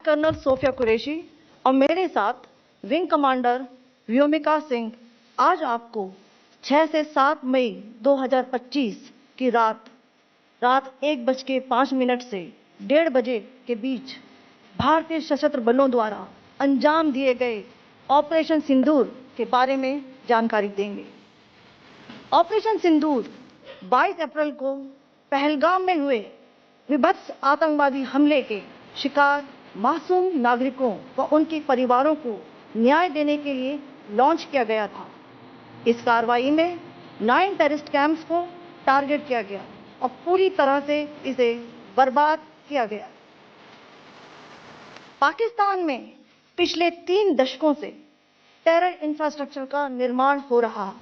Colonel Sophia Qureshi और मेरे साथ विंग कमांडर व्योमिका सिंह आज आपको 6 से 7 मई 2025 की रात 1:05 से 1:30 बजे के बीच भारतीय सशस्त्र बलों द्वारा अंजाम दिए गए ऑपरेशन सिंदूर के बारे में जानकारी देंगे। ऑपरेशन सिंदूर 22 अप्रैल को पहलगाम में हुए विभत्स आतंकवादी हमले के शिकार मासूम नागरिकों व उनके परिवारों को न्याय देने के लिए लॉन्च किया गया था। इस कार्रवाई में 9 टेररिस्ट कैंप्स को टारगेट किया गया और पूरी तरह से इसे बर्बाद किया गया। पाकिस्तान में पिछले 3 दशकों से टेरर इंफ्रास्ट्रक्चर का निर्माण हो रहा है।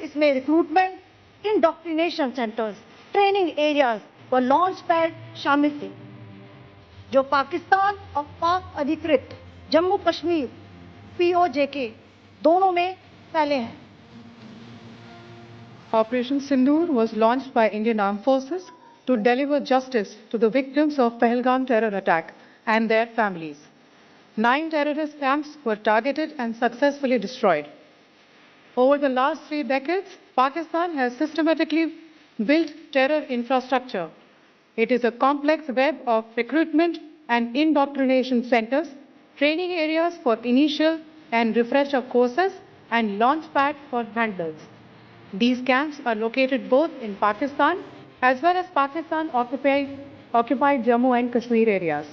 इसमें recruitment, indoctrination centres, training areas व लॉन्च पैड शामिल थे, जो पाकिस्तान और पाक अधिकृत जम्मू कश्मीर POJK दोनों में फैले हैं। Operation Sindoor was launched by Indian Armed Forces to deliver justice to the victims of Pahalgam terror attack and their families. 9 terrorist camps were targeted and successfully destroyed. Over the last 3 decades, Pakistan has systematically built terror infrastructure. It is a complex web of recruitment and indoctrination centers, training areas for initial and refresher courses, and launch pad for handlers. These camps are located both in Pakistan as well as Pakistan occupied Jammu and Kashmir areas.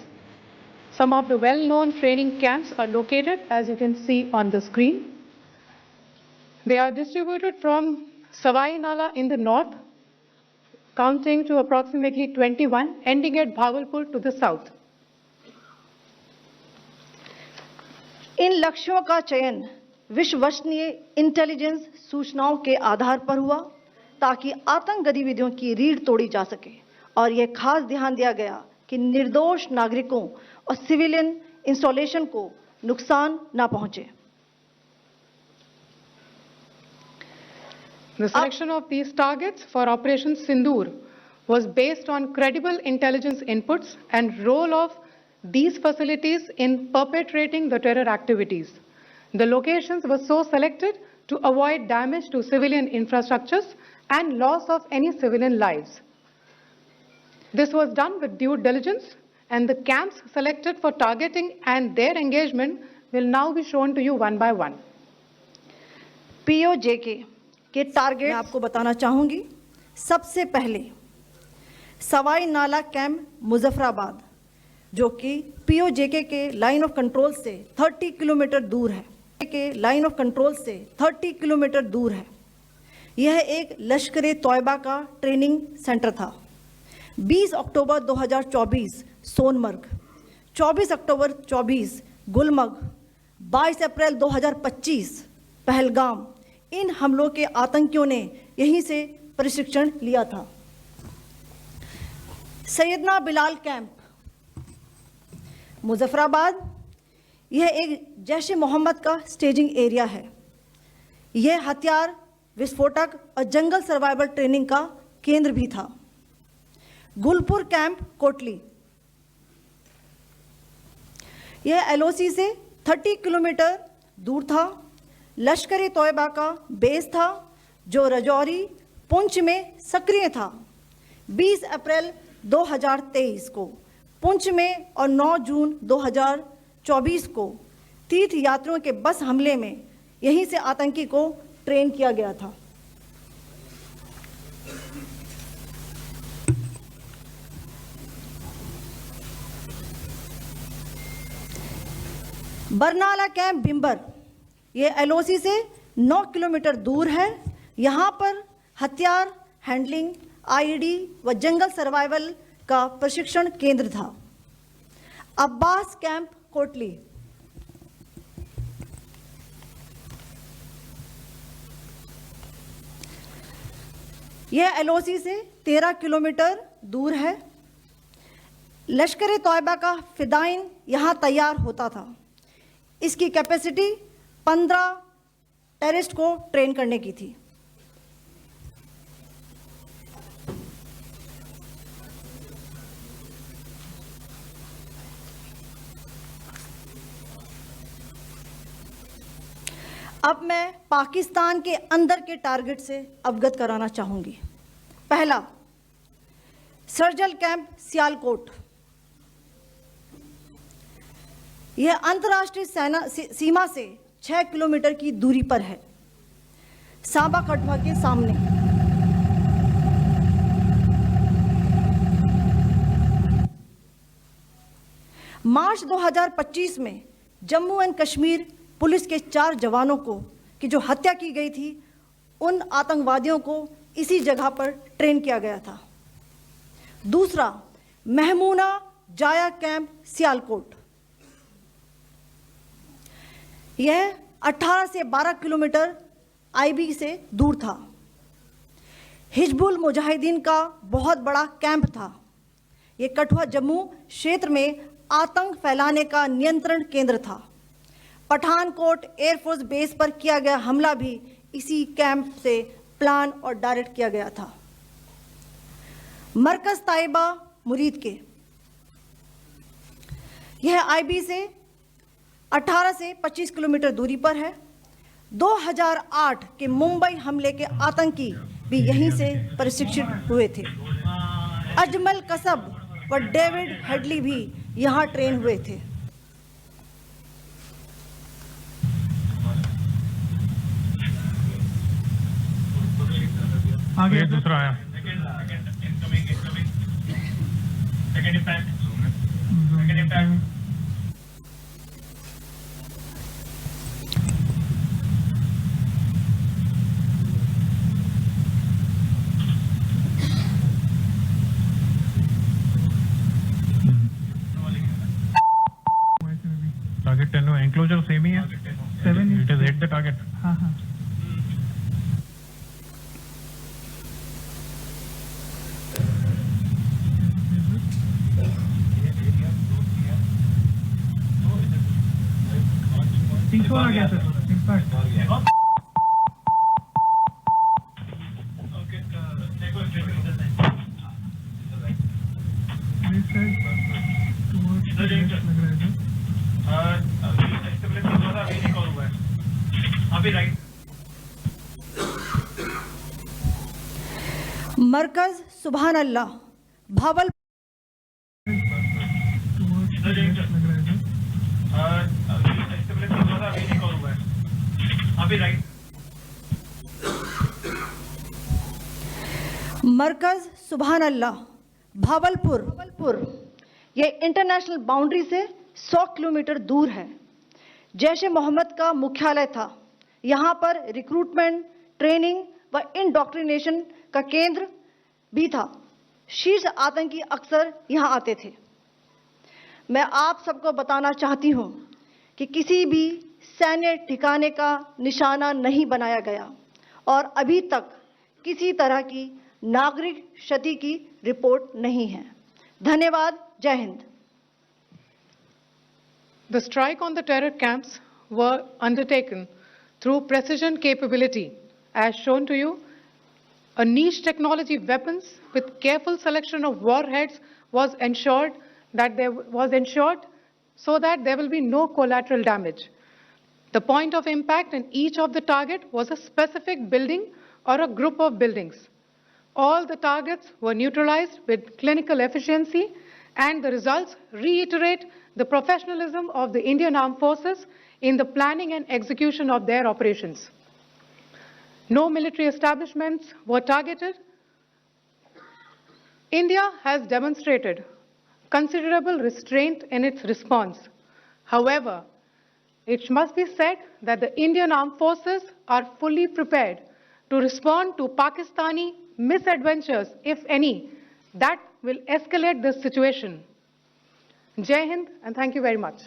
Some of the well-known training camps are located, as you can see on the screen. They are distributed from Savai Nala in the north, counting to approximately 21, ending at Bhagalpur to the south. इन लक्ष्यों का चयन विश्वसनीय intelligence सूचनाओं के आधार पर हुआ ताकि आतंक गतिविधियों की रीढ़ तोड़ी जा सके, और यह खास ध्यान दिया गया कि निर्दोष नागरिकों और सिविलियन इंस्टॉलेशन को नुकसान न पहुंचे। The selection of these targets for Operation Sindoor was based on credible intelligence inputs and role of these facilities in perpetrating the terror activities. The locations were so selected to avoid damage to civilian infrastructures and loss of any civilian lives. This was done with due diligence, and the camps selected for targeting and their engagement will now be shown to you one by one. POJK के target मैं आपको बताना चाहूंगी। सबसे पहले सवाई नाला camp Muzaffarabad, जो कि POJK के लाइन ऑफ कंट्रोल से 30 किलोमीटर दूर है। यह एक लश्कर-ए तौयबा का ट्रेनिंग सेंटर था। 20 अक्टूबर 2024 सोनमर्ग, 24 अक्टूबर 24 गुलमर्ग, 22 अप्रैल 2025 पहलगाम, इन हमलों के आतंकियों ने यहीं से प्रशिक्षण लिया था। सैयदना बिलाल कैंप मुजफ्फराबाद, यह एक जैश ए मोहम्मद का स्टेजिंग एरिया है। यह हथियार, विस्फोटक और जंगल सर्वाइवल ट्रेनिंग का केंद्र भी था। गुलपुर कैंप कोटली, यह LOC से 30 किलोमीटर दूर था। लश्कर-ए तौयबा का बेस था, जो रजौरी, पुंछ में सक्रिय था। 20 अप्रैल 2023 को पुंछ में और 9 जून 2024 को तीर्थ यात्रियों के बस हमले में यहीं से आतंकी को ट्रेन किया गया था। बरनाला कैंप बिम्बर, यह LOC से 9 किलोमीटर दूर है। यहाँ पर हथियार, हैंडलिंग, IED व जंगल सर्वाइवल का प्रशिक्षण केंद्र था। अब्बास कैंप कोटली, यह LOC से 13 किलोमीटर दूर है। लश्कर-ए तौयबा का फिदाइन यहाँ तैयार होता था। इसकी कैपेसिटी 15 टेररिस्ट को ट्रेन करने की थी। अब मैं पाकिस्तान के अंदर के टारगेट से अवगत कराना चाहूंगी। पहला, सर्जिकल कैंप सियालकोट। यह अंतर्राष्ट्रीय सीमा से 6 किलोमीटर की दूरी पर है, सांबा कठुआ के सामने। मार्च 2025 में जम्मू एंड कश्मीर पुलिस के 4 जवानों को की जो हत्या की गई थी, उन आतंकवादियों को इसी जगह पर ट्रेन किया गया था। दूसरा, महमूना जाया कैंप सियालकोट। यह 18 से 12 किलोमीटर आईबी से दूर था। हिजबुल मुजाहिदीन का बहुत बड़ा कैंप था। यह कठुआ जम्मू क्षेत्र में आतंक फैलाने का नियंत्रण केंद्र था। पठानकोट एयरफोर्स बेस पर किया गया हमला भी इसी कैंप से प्लान और डायरेक्ट किया गया था। मरकज ताइबा मुरीद के, यह आईबी से 18 से 25 किलोमीटर दूरी पर है। 2008 के मुंबई हमले के आतंकी भी यहीं से प्रशिक्षित हुए थे। अजमल कसब व डेविड हेडली भी यहां ट्रेन हुए थे। आगे दूसरा आया। टारगेट 10 एंक्लोजर सेम ही है। 7 it is hit the target. हाँ हाँ। तीसरा आ गया सर इम्पैक्ट। मरकज सुभान अल्लाह भावल मरकज सुभान अल्लाह भावलपुर। यह इंटरनेशनल बाउंड्री से 100 किलोमीटर दूर है। जैश ए मोहम्मद का मुख्यालय था। यहाँ पर रिक्रूटमेंट, ट्रेनिंग व इंडॉक्ट्रिनेशन का केंद्र भी था। शीर्ष आतंकी अक्सर यहाँ आते थे। मैं आप सबको बताना चाहती हूँ कि किसी भी सैन्य ठिकाने का निशाना नहीं बनाया गया और अभी तक किसी तरह की नागरिक क्षति की रिपोर्ट नहीं है। धन्यवाद। जय Hind. The strike on the terror camps were undertaken through precision capability, as shown to you. A niche technology weapons with careful selection of warheads was ensured so that there will be no collateral damage. The point of impact in each of the target was a specific building or a group of buildings. All the targets were neutralized with clinical efficiency, and the results reiterate the professionalism of the Indian Armed Forces in the planning and execution of their operations. No military establishments were targeted. India has demonstrated considerable restraint in its response. However, it must be said that the Indian Armed Forces are fully prepared to respond to Pakistani misadventures, if any, that will escalate this situation. Jai Hind, and thank you very much.